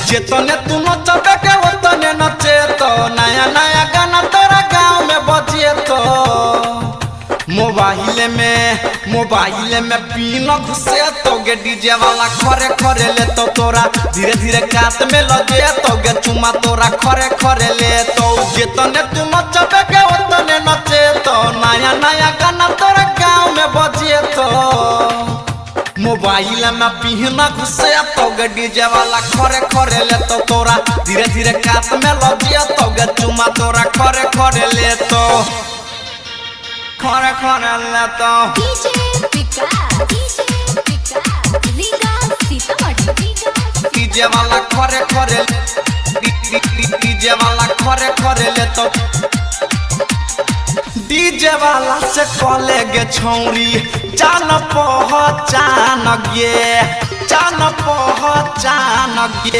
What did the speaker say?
जेतने तू नचबे के ओतने नचे तो नया नया गाना तोरा गाँव में बजे तो मोबाइल में पीन घुसे तो गे डीजे वाला खरे खरे ले तो तोरा धीरे धीरे काट में लगे तो गे चुमा तोरा खरे खरे ले तो जेतने तू नचबे के ओतने नचे तो नया नया गाना तोरा गाँव में बजे तो मोबाइल में पीना घुसे तो गे डीजे वाला खरे खरे ले तो तोरा धीरे धीरे काट में लगे तो गे चुमा तोरा खरे खरे ले तो खरे खरे ले तो डीजे वाला खरे खरे डीजे वाला खरे खरे ले तो डीजे वाला से कॉले गे छौरी जान पहचान गे